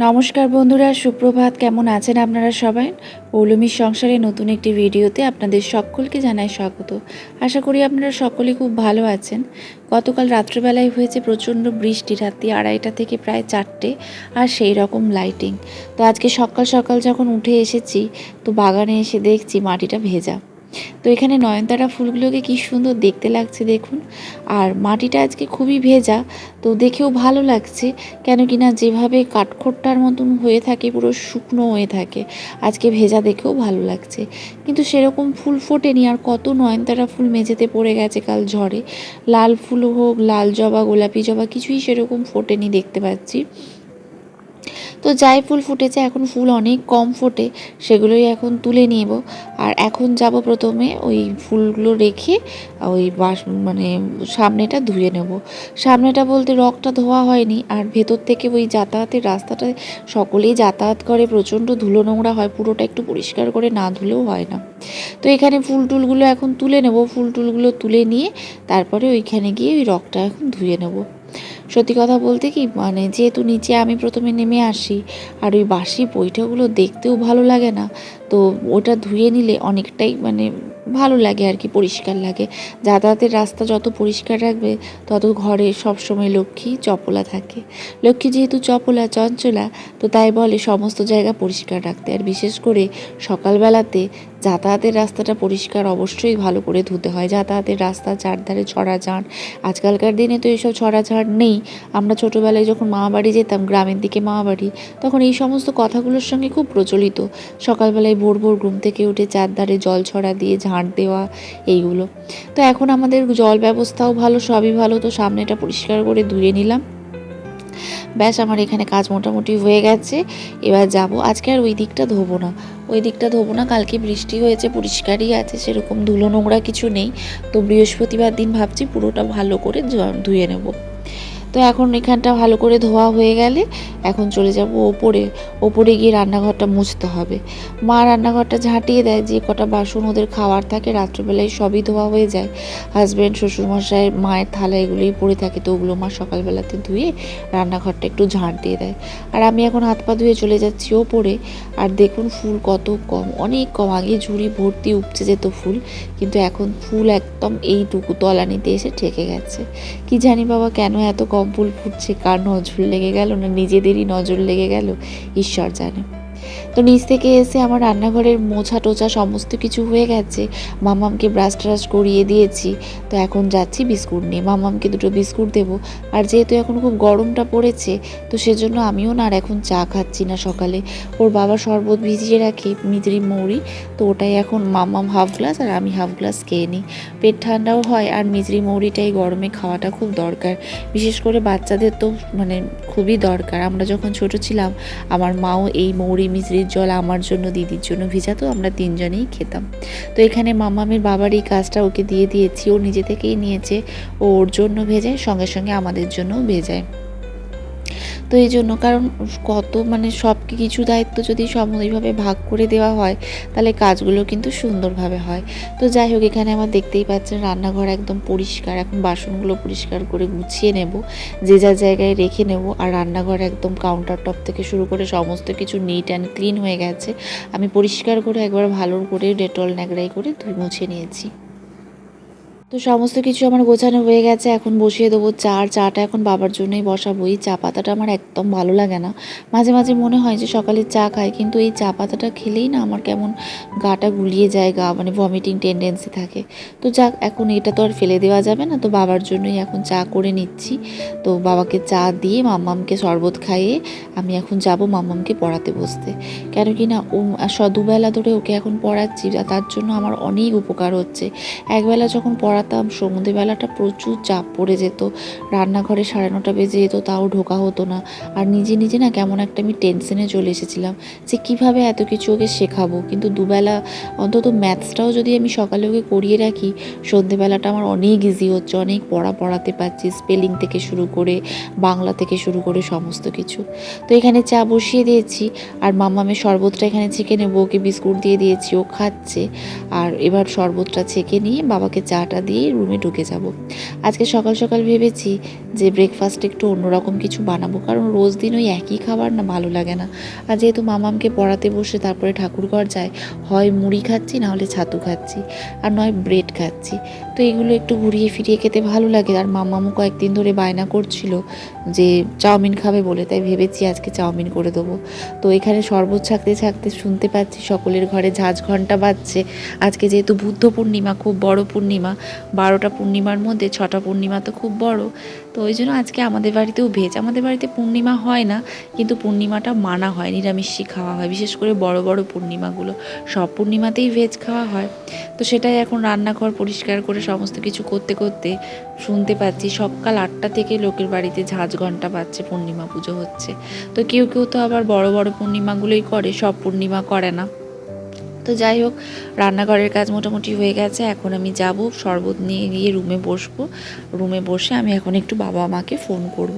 নমস্কার বন্ধুরা, সুপ্রভাত। কেমন আছেন আপনারা সবাই? পৌলমীর সংসারে নতুন একটি ভিডিওতে আপনাদের সকলকে জানাই স্বাগত। আশা করি আপনারা সকলে খুব ভালো আছেন। গতকাল রাত্রেবেলায় হয়েছে প্রচণ্ড বৃষ্টি, রাত্রি 2:30 থেকে প্রায় 4টে, আর সেই রকম লাইটিং। তো আজকে সকাল সকাল যখন উঠে এসেছি, তো বাগানে এসে দেখছি মাটিটা ভেজা। তো এখানে নয়নতারা ফুলগুলোকে কি সুন্দর দেখতে লাগছে দেখুন। আর মাটিটা আজকে খুবই ভেজা, তো দেখেও ভালো লাগছে। কেন কি না যেভাবে কাঠখোট্টার মতন হয়ে থাকে, পুরো শুকনো হয়ে থাকে, আজকে ভেজা দেখেও ভালো লাগছে। কিন্তু সেরকম ফুল ফোটেনি, আর কত নয়নতারা ফুল মেঝেতে পড়ে গেছে কাল ঝড়ে। লাল ফুল হোক, লাল জবা, গোলাপি জবা, কিছুই সেরকম ফোটেনি দেখতে পাচ্ছি। তো যাই ফুল ফুটেছে, এখন ফুল অনেক কম ফোটে, সেগুলোই এখন তুলে নেব। আর এখন যাব প্রথমে ওই ফুলগুলো রেখে ওই মানে সামনেটা ধুয়ে নেব। সামনেটা বলতে রগটা ধোয়া হয়নি, আর ভেতর থেকে ওই যাতায়াতের রাস্তাটা সকলেই যাতায়াত করে, প্রচণ্ড ধুলো নোংরা হয়, পুরোটা একটু পরিষ্কার করে না ধুলেও হয় না। তো এখানে ফুল টুলগুলো এখন তুলে নেব। ফুল টুলগুলো তুলে নিয়ে তারপরে ওইখানে গিয়ে ওই রগটা এখন ধুয়ে নেব। সত্যি কথা বলতে কি, মানে যেহেতু নিচে আমি প্রথমে নেমে আসি, আর ওই বাসি বইটাগুলো দেখতেও ভালো লাগে না, তো ওটা ধুয়ে নিলে অনেকটাই মানে ভালো লাগে আর কি, পরিষ্কার লাগে। যাতায়াতের রাস্তা যত পরিষ্কার রাখবে, তত ঘরে সবসময় লক্ষ্মী চপলা থাকে। লক্ষ্মী যেহেতু চপলা, চঞ্চলা, তো তাই বলে সমস্ত জায়গা পরিষ্কার রাখতে। আর বিশেষ করে সকালবেলাতে যাতায়াতের রাস্তাটা পরিষ্কার অবশ্যই ভালো করে ধুতে হয়। যাতায়াতের রাস্তা চারধারে ছড়াঝাড়, আজকালকার দিনে তো এইসব ছড়াঝাড় নেই। আমরা ছোটোবেলায় যখন মামাবাড়ি যেতাম, গ্রামের দিকে মামাবাড়ি, তখন এই সমস্ত কথাগুলোর সঙ্গে খুব প্রচলিত। সকালবেলায় ভোর ভোর ঘুম থেকে উঠে চারধারে জল ছড়া দিয়ে ঝাঁট দেওয়া, এইগুলো। তো এখন আমাদের জল ব্যবস্থাও ভালো, সবই ভালো, তো সামনেটা পরিষ্কার করে ধুয়ে নিলাম। ব্যাস, আমার এখানে কাজ মোটামুটি হয়ে গেছে। এবার যাব। আজকে আর ওই দিকটা ধোবো না, ওই দিকটা ধোবো না। কালকে বৃষ্টি হয়েছে, পরিষ্কারই আছে, সেরকম ধুলো নোংরা কিছু নেই। তো বৃহস্পতিবার দিন ভাবছি পুরোটা ভালো করে ধুয়ে নেব। তো এখন এখানটা ভালো করে ধোয়া হয়ে গেলে এখন চলে যাব ওপরে। ওপরে গিয়ে রান্নাঘরটা মুছতে হবে। মা রান্নাঘরটা ঝাঁটিয়ে দেয়, যে কটা বাসন ওদের খাওয়ার থাকে রাত্রেবেলায় সবই ধোয়া হয়ে যায়। হাজব্যান্ড, শ্বশুরমশাই, মায়ের থালা এগুলোই পড়ে থাকে, তো ওগুলো মা সকালবেলাতে ধুয়ে রান্নাঘরটা একটু ঝাঁট দিয়ে দেয়। আর আমি এখন হাত পা ধুয়ে চলে যাচ্ছি ওপরে। আর দেখুন ফুল কত কম, অনেক কম। আগে ঝুড়ি ভর্তি উপচে যেত ফুল, কিন্তু এখন ফুল একদম এইটুকু তলানিতে এসে ঠেকে গেছে। কি জানি বাবা, কেন এত কম ফুল ফুটছে? কার নজর লেগে গেল, না নিজেদেরই নজর লেগে গেল, ঈশ্বর জানে। তো নিচ থেকে এসে আমার রান্নাঘরের মোছা টোছা সমস্ত কিছু হয়ে গেছে। মামামকে ব্রাশ ট্রাশ করিয়ে দিয়েছি। তো এখন যাচ্ছি বিস্কুট নিয়ে, মামামকে দুটো বিস্কুট দেবো। আর যেহেতু এখন খুব গরমটা পড়েছে, তো সেজন্য আমিও না আর এখন চা খাচ্ছি না। সকালে ওর বাবা শরবত ভিজিয়ে রাখে, মিজরি মৌরি, তো ওটাই এখন মামাম হাফ গ্লাস আর আমি হাফ গ্লাস খেয়ে নিই। পেট ঠান্ডাও হয়, আর মিজরি মৌরিটাই গরমে খাওয়াটা খুব দরকার। বিশেষ করে বাচ্চাদের তো মানে খুবই দরকার। আমরা যখন ছোট ছিলাম, আমার মাও এই মৌরি মিজরির জল আমার জন্য, দিদির জন্য ভিজাতো, আমরা তিনজনেই খেতাম। তো এখানে মামামের বাবার এই কাজটা ওকে দিয়ে দিয়েছি, ও নিজে থেকেই নিয়েছে। ওর জন্য ভেজায়, সঙ্গে সঙ্গে আমাদের জন্যও ভেজায়। তো এই জন্য, কারণ কত মানে সব কিছু দায়িত্ব যদি সমভাবে ভাগ করে দেওয়া হয়, তাহলে কাজগুলো কিন্তু সুন্দরভাবে হয়। তো যাই হোক, এখানে আমার দেখতেই পাচ্ছেন রান্নাঘর একদম পরিষ্কার। এখন বাসনগুলো পরিষ্কার করে গুছিয়ে নেব, যে যার জায়গায় রেখে নেব। আর রান্নাঘর একদম কাউন্টার টপ থেকে শুরু করে সমস্ত কিছু নিট অ্যান্ড ক্লিন হয়ে গেছে। আমি পরিষ্কার করে একবার ভালো করে ডেটল ন্যাকড়াই করে মুছে নিয়েছি। তো সমস্ত কিছু আমার গোছানো হয়ে গেছে, এখন বসিয়ে দেবো চা। আর চাটা এখন বাবার জন্যই বসাবো। এই চা পাতাটা আমার একদম ভালো লাগে না। মাঝে মাঝে মনে হয় যে সকালে চা খাই, কিন্তু এই চা পাতাটা খেলেই না আমার কেমন গাটা গুলিয়ে যায়, মানে ভমিটিং টেন্ডেন্সি থাকে। তো যাক, এখন এটা তো আর ফেলে দেওয়া যাবে না, তো বাবার জন্যই এখন চা করে নিচ্ছি। তো বাবাকে চা দিয়ে মাম্মামকে শরবত খাইয়ে আমি এখন যাব মাম্মামকে পড়াতে বসতে। কেন কি না ও দুবেলা ধরে ওকে এখন পড়াচ্ছি, তার জন্য আমার অনেক উপকার হচ্ছে। একবেলা যখন পড়াতাম সন্ধ্যেবেলাটা প্রচুর চাপ পড়ে যেত, রান্নাঘরে 9:30 বেজে যেত, তাও ঢোকা হতো না। আর নিজে নিজে না কেমন একটা আমি টেনশনে চলে এসেছিলাম যে কিভাবে এত কিছু ওকে শেখাবো। কিন্তু দুবেলা অন্তত ম্যাথসটাও যদি আমি সকালে ওকে করিয়ে রাখি, সন্ধ্যেবেলাটা আমার অনেক ইজি হচ্ছে, অনেক পড়াতে পারছি, স্পেলিং থেকে শুরু করে বাংলা থেকে শুরু করে সমস্ত কিছু। তো এখানে চা বসিয়ে দিয়েছি, আর মাম্মামের শরবতটা এখানে ছেঁকে নেবো, ওকে বিস্কুট দিয়ে দিয়েছি, ও খাচ্ছে। আর এবার শরবতটা ছেঁকে নিয়ে বাবাকে চাটা দিয়ে রুমে ঢুকে যাব। আজকে সকাল সকাল ভেবেছি যে ব্রেকফাস্টে একটু অন্যরকম কিছু বানাবো, কারণ রোজ দিন ওই একই খাবার না ভালো লাগে না। আর যেহেতু মামামকে পড়াতে বসে তারপরে ঠাকুরঘর যায়, হয় মুড়ি খাচ্ছি, না হলে ছাতু খাচ্ছি, আর নয় ব্রেড খাচ্ছি। তো এগুলো একটু ঘুরিয়ে ফিরিয়ে খেতে ভালো লাগে। আর মাম্মামও কয়েকদিন ধরে বায়না করছিল যে চাউমিন খাবে বলে, তাই ভেবেছি আজকে চাউমিন করে দেবো। তো এখানে শরবত ছাকতে ছাকতে শুনতে পাচ্ছি সকলের ঘরে ঝাঁঝ ঘন্টা বাজছে। আজকে যেহেতু বুদ্ধ পূর্ণিমা, খুব বড় পূর্ণিমা, 12টা পূর্ণিমার মধ্যে 6টা পূর্ণিমা তো খুব বড়। তো ওই জন্য আজকে আমাদের বাড়িতেও ভেজ। আমাদের বাড়িতে পূর্ণিমা হয় না, কিন্তু পূর্ণিমাটা মানা হয়, নিরামিষই খাওয়া হয়, বিশেষ করে বড় বড় পূর্ণিমাগুলো। সব পূর্ণিমাতেই ভেজ খাওয়া হয়। তো সেটাই এখন রান্নাঘর পরিষ্কার করে সমস্ত কিছু করতে করতে শুনতে পাচ্ছি সকাল 8টা থেকে লোকের বাড়িতে ঝাঁঝ ঘন্টা বাজছে, পূর্ণিমা পুজো হচ্ছে। তো কেউ কেউ তো আবার বড় বড় পূর্ণিমাগুলোই করে, সব পূর্ণিমা করে না। তো যাই হোক, রান্নাঘরের কাজ মোটামুটি হয়ে গেছে। এখন আমি যাব শরবত নিয়ে গিয়ে রুমে বসবো। রুমে বসে আমি এখন একটু বাবা মাকে ফোন করব।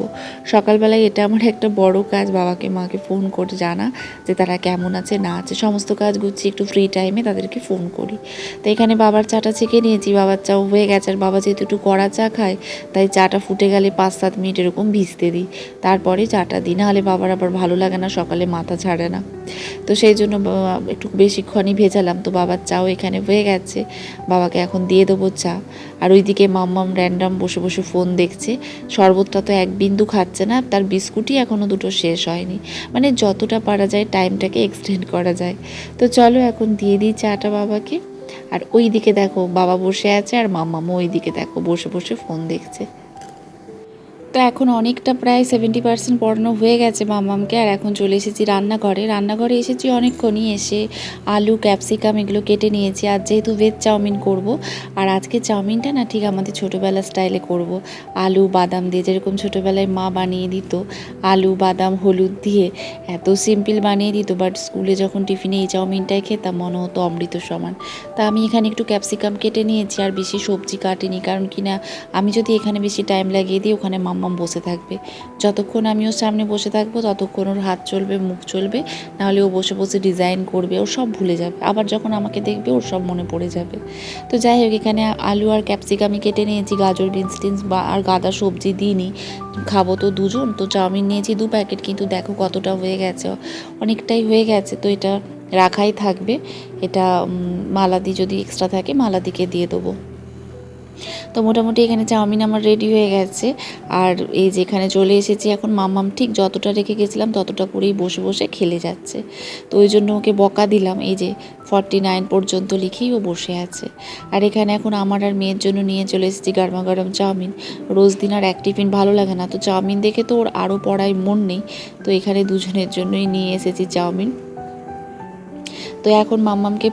সকালবেলায় এটা আমার একটা বড় কাজ, বাবাকে মাকে ফোন করে জানা যে তারা কেমন আছে না আছে, সমস্ত কাজ গুছিয়ে একটু ফ্রি টাইমে তাদেরকে ফোন করি। তো এখানে বাবার চাটা ছেঁকে নিয়েছি, বাবার চাও হয়ে গেছে। আর বাবা যেহেতু একটু কড়া চা খায়, তাই চাটা ফুটে গেলে 5-7 মিনিট এরকম ভিজতে দিই, তারপরে চাটা দিই, না হলে বাবার আবার ভালো লাগে না, সকালে মাথা ছাড়ে না। তো সেই জন্য একটু বেশিক্ষণই ভেজালাম। তো বাবার চাও এখানে হয়ে গেছে, বাবাকে এখন দিয়ে দেবো চা। আর ওইদিকে মাম্মাম র্যান্ডাম বসে বসে ফোন দেখছে। শরবতটা তো এক বিন্দু খাচ্ছে না, তার বিস্কুটই এখনও দুটো শেষ হয়নি। মানে যতটা পারা যায় টাইমটাকে এক্সটেন্ড করা যায়। তো চলো এখন দিয়ে দিই চাটা বাবাকে। আর ওই দিকে দেখো বাবা বসে আছে, আর মাম্মামও ওই দিকে দেখো বসে বসে ফোন দেখছে। তো এখন অনেকটা প্রায় 70% পড়ানো হয়ে গেছে মামামকে। আর এখন চলে এসেছি রান্নাঘরে এসেছি অনেকক্ষণই। এসে আলু ক্যাপসিকাম এগুলো কেটে নিয়েছি। আর যেহেতু ভেজ চাউমিন করব, আর আজকে চাউমিনটা না ঠিক আমাদের ছোটোবেলার স্টাইলে করব, আলু বাদাম দিয়ে, যেরকম ছোটোবেলায় মা বানিয়ে দিত, আলু বাদাম হলুদ দিয়ে এত সিম্পল বানিয়ে দিত। বাট স্কুলে যখন টিফিনে এই চাউমিনটাই খেতাম মনে হতো অমৃত সমান। তা আমি এখানে একটু ক্যাপসিকাম কেটে নিয়েছি, আর বেশি সবজি কাটিনি, কারণ কিনা আমি যদি এখানে বেশি টাইম লাগিয়ে দিই, ওখানে মাম্মাম বসে থাকবে। যতক্ষণ আমি ওর সামনে বসে থাকবো ততক্ষণ ওর হাত চলবে, মুখ চলবে, নাহলে ও বসে বসে ডিজাইন করবে, ও সব ভুলে যাবে। আবার যখন আমাকে দেখবে ওর সব মনে পড়ে যাবে। তো যাই হোক, এখানে আলু আর ক্যাপসিকামই কেটে নিয়েছি, গাজর বিনস টিনস বা আর গাদা সবজি দিইনি, খাবো তো দুজন। তো চাউমিন নিয়েছি 2 প্যাকেট, কিন্তু দেখো কতটা হয়ে গেছে, অনেকটাই হয়ে গেছে। তো এটা রাখাই থাকবে, এটা মালাদি যদি এক্সট্রা থাকে মালাদিকে দিয়ে দেবো। তো মোটামুটি এখানে চাউমিন আমার রেডি হয়ে গেছে। আর এই যে এখানে চলে এসেছি এখন, মাম্মাম ঠিক যতটা রেখে গেছিলাম ততটা করেই বসে বসে খেলে যাচ্ছে। তো ওই জন্য ওকে বকা দিলাম, এই যে 49 পর্যন্ত লিখেই ও বসে আছে। আর এখানে এখন আমার আর মেয়ের জন্য নিয়ে চলে এসেছি গরমা গরম চাউমিন। রোজ দিন আর এক টিফিন ভালো লাগে না, তো চাউমিন দেখে তো ওর আরও পড়ায় মন নেই। তো এখানে দুজনের জন্যই নিয়ে এসেছি চাউমিন। তো এখন মাম্মামকে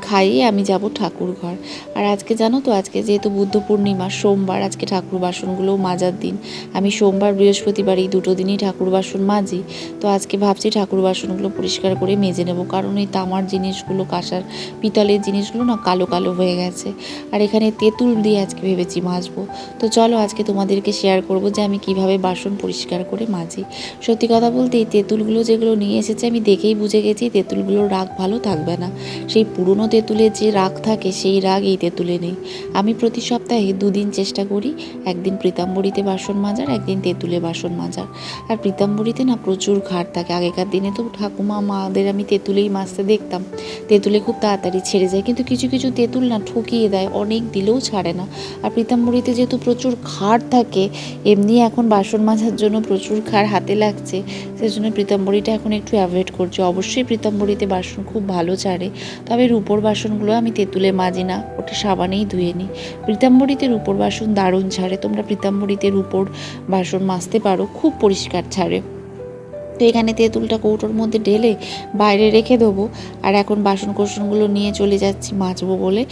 খাইয়ে আমি যাব ঠাকুর ঘর। আর আজকে জানো তো, আজকে যেহেতু বুদ্ধ পূর্ণিমা, সোমবার, আজকে ঠাকুর বাসনগুলোও মাজার দিন। আমি সোমবার বৃহস্পতিবার এই 2 দিনই ঠাকুর বাসন মাজি। তো আজকে ভাবছি ঠাকুর বাসনগুলো পরিষ্কার করে মেজে নেব, কারণ এই তামার জিনিসগুলো, কাঁসার পিতলের জিনিসগুলো না কালো কালো হয়ে গেছে। আর এখানে তেঁতুল দিয়ে আজকে ভেবেছি মাজবো। তো চলো আজকে তোমাদেরকে শেয়ার করব যে আমি কিভাবে বাসন পরিষ্কার করে মাজি। সত্যি কথা বলতে এই তেঁতুলগুলো যেগুলো নিয়ে এসেছে, আমি দেখেই বুঝে গেছি তেঁতুলগুলোর রাগ ভালো থাকবে লাগবে না। সেই পুরনো তেঁতুলের যে রাগ থাকে সেই রাগ এই তেঁতুলে নেই। আমি প্রতি সপ্তাহে 2 দিন চেষ্টা করি, একদিন পীতাম্বরীতে বাসন মাজার, একদিন তেঁতুলে বাসন মাজার। আর পীতাম্বরীতে না প্রচুর ঘাট থাকে। আগেকার দিনে তো ঠাকুমা মাদের আমি তেঁতুলেই মাজতে দেখতাম, তেঁতুলে খুব তাড়াতাড়ি ছেড়ে যায়, কিন্তু কিছু কিছু তেঁতুল না ঠকিয়ে দেয়, অনেক দিলেও ছাড়ে না। আর পীতাম্বরীতে যেহেতু প্রচুর খাড় থাকে, এমনি এখন বাসন মাজার জন্য প্রচুর খাড় হাতে লাগছে, সেজন্য পীতাম্বরীটা এখন একটু অ্যাভয়েড করছি। অবশ্যই পীতাম্বরীতে বাসন খুব ভালো ছাড়ে, তবে রূপোর বাসনগুলো আমি তেঁতুলে মাজি না, ওটা সাবানেই ধুয়ে নিই। পীতাম্বরীতে রূপোর বাসন দারুণ ছাড়ে, তোমরা পীতাম্বরীতে রূপোর বাসন মাজতে পারো, খুব পরিষ্কার ছাড়ে। তো এখানে তেঁতুলটা কৌটোর মধ্যে ঢেলে বাইরে রেখে দেবো। আর এখন বাসন কোসনগুলো নিয়ে চলে যাচ্ছি মাজবো বলে।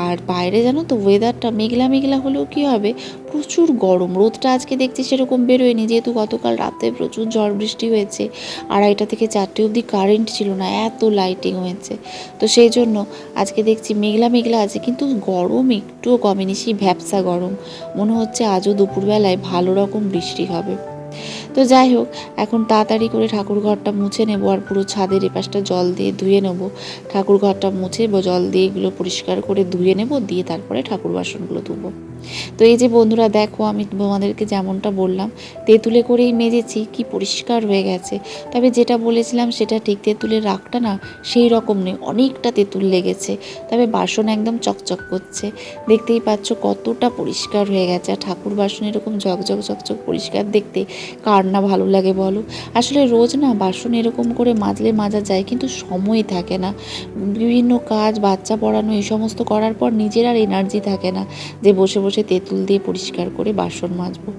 আর বাইরে জানো তো ওয়েদারটা মেঘলা মেঘলা হলেও কী হবে, প্রচুর গরম। রোদটা আজকে দেখছি সেরকম বেরোয়নি, যেহেতু গতকাল রাতে প্রচুর ঝড় বৃষ্টি হয়েছে, 2টা থেকে 4টে অবধি কারেন্ট ছিল না, এত লাইটিং হয়েছে। তো সেই জন্য আজকে দেখছি মেঘলা মেঘলা আছে, কিন্তু গরম একটুও কমেনি, সেই ভ্যাপসা গরম। মনে হচ্ছে আজও দুপুরবেলায় ভালো রকম বৃষ্টি হবে। তো যাই হোক, এখন তাড়াতাড়ি করে ঠাকুর ঘরটা মুছে নেব, আর পুরো ছাদের এপাশটা জল দিয়ে ধুয়ে নেব। ঠাকুর ঘরটা মুছে জল দিয়ে এগুলো পরিষ্কার করে ধুয়ে নেব, দিয়ে তারপরে ঠাকুর বাসনগুলো ধুবো। তো এই যে বন্ধুরা দেখো, আমি তোমাদেরকে যেমনটা বললাম তেঁতুলে করেই মেজেছি, কি পরিষ্কার হয়ে গেছে। তবে যেটা বলেছিলাম সেটা ঠিক, তেঁতুলের রাগটা না সেই রকম নেই, অনেকটা তেঁতুল লেগেছে, তবে বাসন একদম চকচক করছে। দেখতেই পাচ্ছ কতটা পরিষ্কার হয়ে গেছে। আর ঠাকুর বাসন এরকম ঝকঝক ঝকঝক পরিষ্কার দেখতে কার না ভালো লাগে বলো। আসলে রোজ না বাসন এরকম করে মাজলে মাজা যায়, কিন্তু সময় থাকে না, বিভিন্ন কাজ, বাচ্চা পড়ানো, এই সমস্ত করার পর নিজের আর এনার্জি থাকে না যে বসে বসে তেঁতুল দিয়ে পরিষ্কার করে বাসন মাজবো।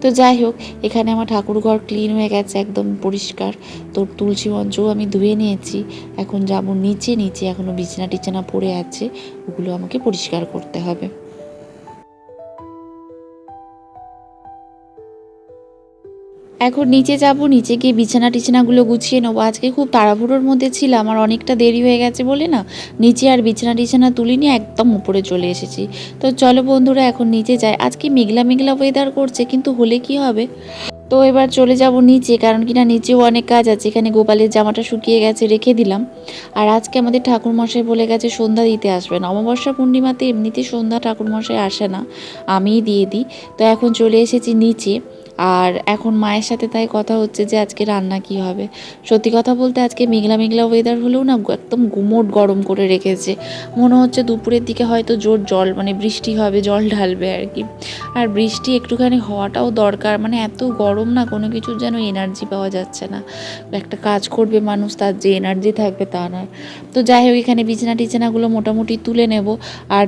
তো যাই হোক, এখানে আমার ঠাকুর ঘর ক্লিন হয়ে গেছে, একদম পরিষ্কার। তো তুলসী মঞ্চও আমি ধুয়ে নিয়েছি। এখন যাব নিচে, এখনও বিছানা টিছানা পড়ে আছে, ওগুলো আমাকে পরিষ্কার করতে হবে। এখন নিচে যাব, নিচে গিয়ে বিছানা টিছানাগুলো গুছিয়ে নেবো। আজকে খুব তাড়াহুড়োর মধ্যে ছিলাম, আর অনেকটা দেরি হয়ে গেছে বলে না নিচে আর বিছানা টিছানা তুলিনি, একদম উপরে চলে এসেছি। তো চলো বন্ধুরা, এখন নিচে যাই। আজকে মেঘলা মেঘলা ওয়েদার করছে, কিন্তু হলে কি হবে। তো এবার চলে যাব নিচে, কারণ কিনা নিচেও অনেক কাজ আছে। এখানে গোপালের জামাটা শুকিয়ে গেছে, রেখে দিলাম। আর আজকে আমাদের ঠাকুরমশাই বলে গেছে সন্ধ্যা দিতে আসবেন। অমাবস্যা পূর্ণিমাতে এমনিতে সন্ধ্যা ঠাকুরমশাই আসে না, আমিই দিয়ে দিই। তো এখন চলে এসেছি নিচে। আর এখন মায়ের সাথে তাই কথা হচ্ছে যে আজকে রান্না কি হবে। সত্যি কথা বলতে আজকে মেঘলা মেঘলা ওয়েদার হলেও না একদম গুমোট গরম করে রেখেছে। মনে হচ্ছে দুপুরের দিকে হয়তো জোর জল মানে বৃষ্টি হবে, জল ঢালবে আর কি। আর বৃষ্টি একটুখানি হওয়াটাও দরকার, মানে এত গরম না, কোনো কিছুর যেন এনার্জি পাওয়া যাচ্ছে না। একটা কাজ করবে মানুষ, তার যে এনার্জি থাকবে তা নয়। তো যাই হোক, এখানে বিছানা টিছানাগুলো মোটামুটি তুলে নেব। আর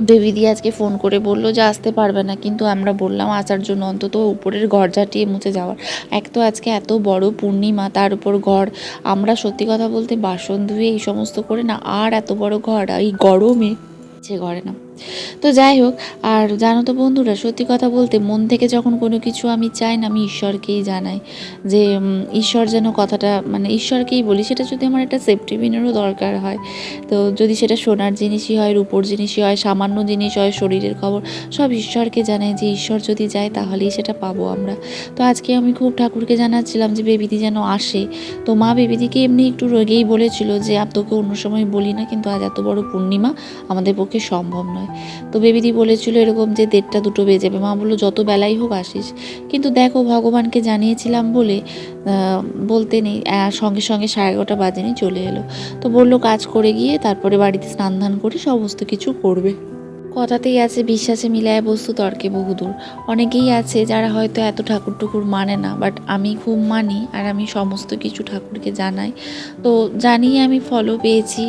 বেবিদি আজকে ফোন করে বললো যে আসতে পারবে না, কিন্তু আমরা বললাম আসার জন্য, অন্তত উপরের ঘর ঝাঁটিয়ে মুছে যাওয়ার। এক তো আজকে এত বড় পূর্ণিমা, তার উপর ঘর, আমরা সত্যি কথা বলতে বাসন ধুয়ে এই সমস্ত করে না, আর এত বড় ঘর এই গরমে ইচ্ছে করে না। তো যাই হোক, আর জানো তো বন্ধুরা, সত্যি কথা বলতে মন থেকে যখন কোনো কিছু আমি চাই না, আমি ঈশ্বরকেই জানাই যে ঈশ্বর যেন কথাটা, মানে ঈশ্বরকেই বলি, সেটা যদি আমার একটা সেফটি পিনেরও দরকার হয়, তো যদি সেটা সোনার জিনিসই হয়, রূপোর জিনিসই হয়, সামান্য জিনিস হয়, শরীরের খবর, সব ঈশ্বরকে জানাই যে ঈশ্বর যদি যায় তাহলেই সেটা পাবো আমরা। তো আজকে আমি খুব ঠাকুরকে জানাচ্ছিলাম যে বেবিদি যেন আসে। তো মা বেবিদিকে এমনি একটু রেগেই বলেছিল যে তোকে অন্য সময় বলি না, কিন্তু আজ এত বড় পূর্ণিমা আমাদের পক্ষে সম্ভব নয়। তো বেবিদি বলেছিল এরকম যে 1:30-2টো বেজে যাবে। মা বললো যত বেলাই হোক আসিস। কিন্তু দেখো, ভগবানকে জানিয়েছিলাম বলে বলতে নেই, সঙ্গে সঙ্গে 11:30 বাজেনি, চলে এলো। তো বললো কাজ করে গিয়ে তারপরে বাড়িতে স্নান ধান করে সমস্ত কিছু করবে। কথাতেই আছে বিশ্বাসে মিলায় বস্তু তর্কে বহুদূর। অনেকেই আছে যারা হয়তো এত ঠাকুর টুকুর মানে না, বাট আমি খুব মানি, আর আমি সমস্ত কিছু ঠাকুরকে জানাই। তো জানিয়ে আমি ফলও পেয়েছি।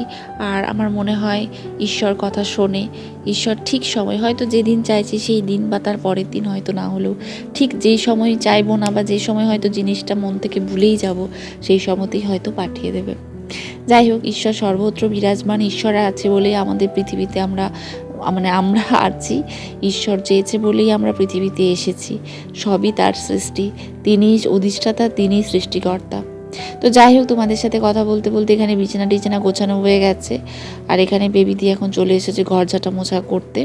আর আমার মনে হয় ঈশ্বর কথা শোনে, ঈশ্বর ঠিক সময়, হয়তো যেদিন চাইছি সেই দিন বা তার পরের দিন হয়তো না হলেও, ঠিক যেই সময় চাইবো না বা যে সময় হয়তো জিনিসটা মন থেকে ভুলেই যাব, সেই সময়তেই হয়তো পাঠিয়ে দেবে। যাই হোক, ঈশ্বর সর্বত্র বিরাজমান, ঈশ্বর আছে বলেই আমাদের পৃথিবীতে আমরা আছি। ঈশ্বর চেয়েছে বলেই আমরা পৃথিবীতে এসেছি। সবই তার সৃষ্টি, তিনিই অধিষ্ঠাতা, তিনিই সৃষ্টিকর্তা। তো যাই হোক, তোমাদের সাথে কথা বলতে বলতে এখানে বিছানা টিছানা গোছানো হয়ে গেছে। আর এখানে বেবিদি এখন চলে এসেছে ঘর ঝাঁটা মোছা করতে।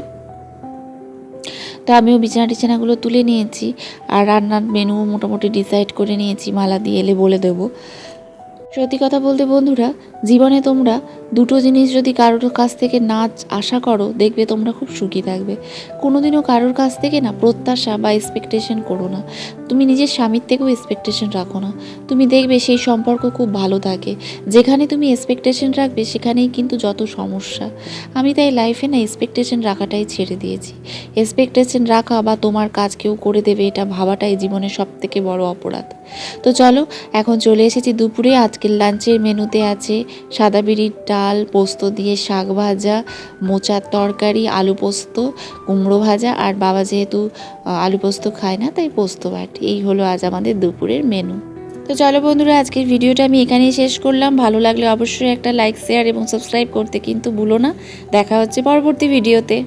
তো আমিও বিছানা টিছানাগুলো তুলে নিয়েছি, আর রান্নার মেনু মোটামুটি ডিসাইড করে নিয়েছি, মালা দিয়ে এলে বলে দেবো। সত্যি কথা বলতে বন্ধুরা, জীবনে তোমরা দুটো জিনিস যদি কারোর কাছ থেকে না আশা করো, দেখবে তোমরা খুব সুখী থাকবে। কোনোদিনও কারোর কাছ থেকে না প্রত্যাশা বা এক্সপেকটেশন করো না। তুমি নিজের স্বামীর থেকেও এক্সপেকটেশন রাখো না। তুমি দেখবে সেই সম্পর্ক খুব ভালো থাকে। যেখানে তুমি এক্সপেকটেশন রাখবে সেখানেই কিন্তু যত সমস্যা। আমি তাই লাইফে না এক্সপেকটেশন রাখাটাই ছেড়ে দিয়েছি। এক্সপেকটেশন রাখা বা তোমার কাজ কেউ করে দেবে এটা ভাবাটাই জীবনের সবথেকে বড় অপরাধ। তো চলো, এখন চলে এসেছি দুপুরে। আজকের লাঞ্চের মেনুতে আছে সাদা বিরির ডাল, পোস্ত দিয়ে শাক ভাজা, মোচার তরকারি, আলু পোস্ত, কুমড়ো ভাজা, আর বাবা যেহেতু আলু পোস্ত খায় না তাই পোস্ত বাটি। এই হলো আজ আমাদের দুপুরের মেনু। তো চলো বন্ধুরা, আজকের ভিডিওটা আমি এখানেই শেষ করলাম। ভালো লাগলে অবশ্যই একটা লাইক, শেয়ার এবং সাবস্ক্রাইব করতে কিন্তু ভুলো না। দেখা হচ্ছে পরবর্তী ভিডিওতে।